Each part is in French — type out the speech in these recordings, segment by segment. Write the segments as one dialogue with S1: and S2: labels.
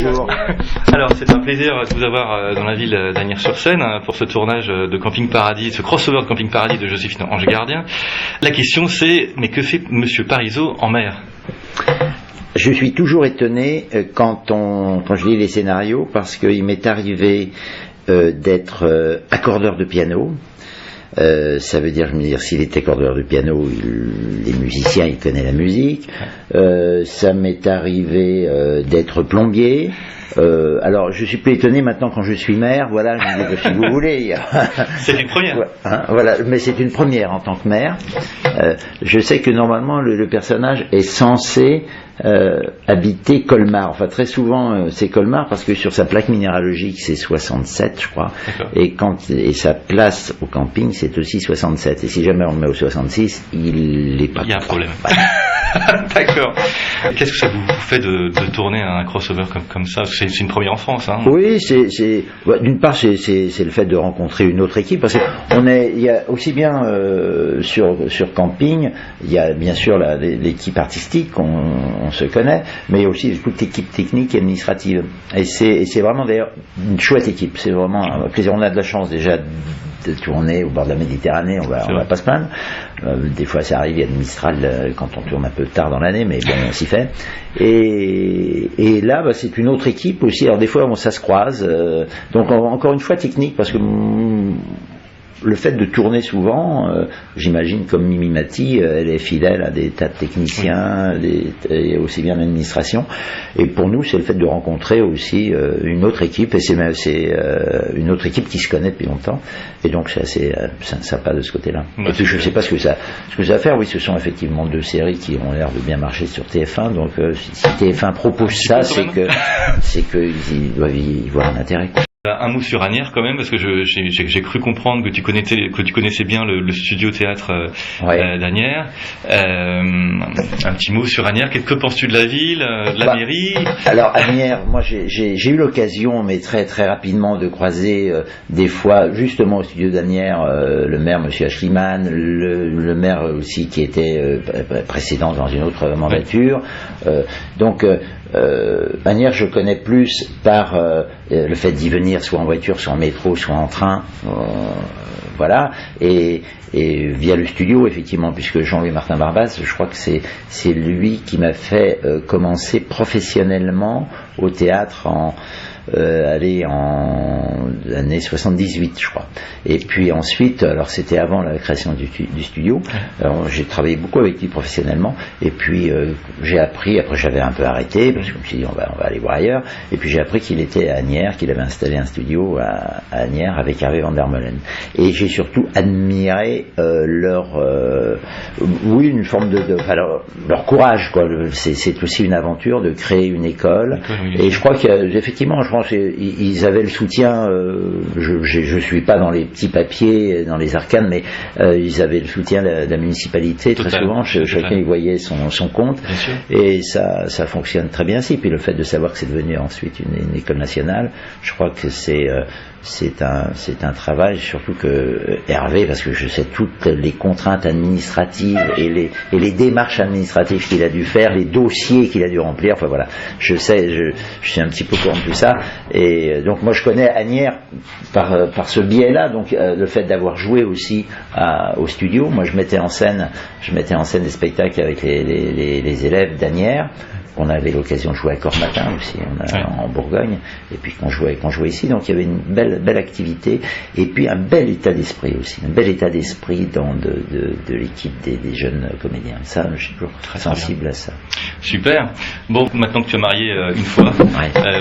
S1: Bonjour.
S2: Alors, c'est un plaisir de vous avoir dans la ville d'Asnières-sur-Seine pour ce tournage de Camping Paradis, ce crossover de Camping Paradis de Joséphine Ange Gardien. La question c'est, mais que fait Monsieur Parisot en mer?
S1: Je suis toujours étonné quand je lis les scénarios, parce qu'il m'est arrivé d'être accordeur de piano. Ça veut dire, je me dis, s'il est accordeur de piano, les musiciens, il connaît la musique. Ça m'est arrivé d'être plombier. Alors, je suis plus étonné maintenant quand je suis maire. Voilà, je me dis, si vous voulez.
S2: C'est une première.
S1: Voilà, mais c'est une première en tant que maire. Je sais que normalement le personnage est censé habiter Colmar. Enfin, très souvent c'est Colmar parce que sur sa plaque minéralogique c'est 67, je crois. Et sa place au camping c'est aussi 67. Et si jamais on le met au 66, il n'est pas.
S2: Il y a un problème. D'accord. Qu'est-ce que ça vous fait de tourner un crossover comme ça? C'est une première en France, hein? Oui,
S1: d'une part c'est le fait de rencontrer une autre équipe, parce que il y a aussi bien sur camping, il y a bien sûr l'équipe artistique, on se connaît, mais aussi toute l'équipe technique et administrative. Et c'est vraiment d'ailleurs une chouette équipe. C'est vraiment un plaisir. On a de la chance déjà de tourner au bord de la Méditerranée, on va pas se plaindre. Des fois ça arrive, il y a de Mistral quand on tourne un peu tard dans l'année, mais bon, on s'y fait. Et là, c'est une autre équipe aussi. Alors des fois, ça se croise. Donc encore une fois technique, parce que le fait de tourner souvent, j'imagine comme Mimi Mati, elle est fidèle à des tas de techniciens, et aussi bien l'administration. Et pour nous, c'est le fait de rencontrer aussi une autre équipe, et c'est une autre équipe qui se connaît depuis longtemps. Et donc c'est assez sympa de ce côté-là. Et puis je ne sais pas ce que ça va faire. Oui, ce sont effectivement deux séries qui ont l'air de bien marcher sur TF1. Donc si TF1 propose ça, c'est qu'ils doivent y voir un intérêt.
S2: Un mot sur Asnières quand même, parce que j'ai cru comprendre que tu connaissais bien le studio théâtre d'Asnières. Un petit mot sur Asnières. Que penses-tu de la ville, de la mairie?
S1: Alors Asnières, moi j'ai eu l'occasion, mais très très rapidement, de croiser des fois justement au studio d'Asnières le maire Monsieur Ashliman, le maire aussi qui était précédent dans une autre mandature. Donc Asnières, je connais plus par le fait d'y venir, soit en voiture, soit en métro, soit en train, voilà, et via le studio, effectivement, puisque Jean-Louis Martin Barbaz, je crois que c'est lui qui m'a fait commencer professionnellement au théâtre en l'année 78, je crois. Et puis ensuite, alors c'était avant la création du studio, j'ai travaillé beaucoup avec lui professionnellement, et puis j'ai appris, après j'avais un peu arrêté, parce que je me suis dit on va aller voir ailleurs, et puis j'ai appris qu'il était à Asnières, qu'il avait installé un studio à Asnières avec Hervé van der Molen. Et j'ai surtout admiré une forme leur courage, quoi. C'est aussi une aventure de créer une école, et je crois qu'effectivement, je pense qu'ils avaient le soutien, je suis pas dans les petits papiers, dans les arcanes, mais ils avaient le soutien de la municipalité. Très souvent, chacun y voyait son compte, et ça fonctionne très bien ainsi. Puis le fait de savoir que c'est devenu ensuite une école nationale, je crois que c'est un travail, surtout que Hervé, parce que je sais toutes les contraintes administratives et les démarches administratives qu'il a dû faire, les dossiers qu'il a dû remplir, enfin voilà, je suis un petit peu au courant de tout ça. Et donc moi je connais Asnières par ce biais-là, donc le fait d'avoir joué aussi au studio. Moi je mettais en scène des spectacles avec les élèves d'Asnières. On avait l'occasion de jouer à Cormatin aussi, en Bourgogne, et puis qu'on jouait ici, donc il y avait une belle activité, et puis un bel état d'esprit aussi, de l'équipe des jeunes comédiens. Ça, je suis toujours très sensible à ça.
S2: Super. Bon, maintenant que tu es marié une fois,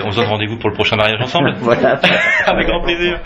S2: on se donne rendez-vous pour le prochain mariage ensemble.
S1: Voilà.
S2: Avec grand plaisir.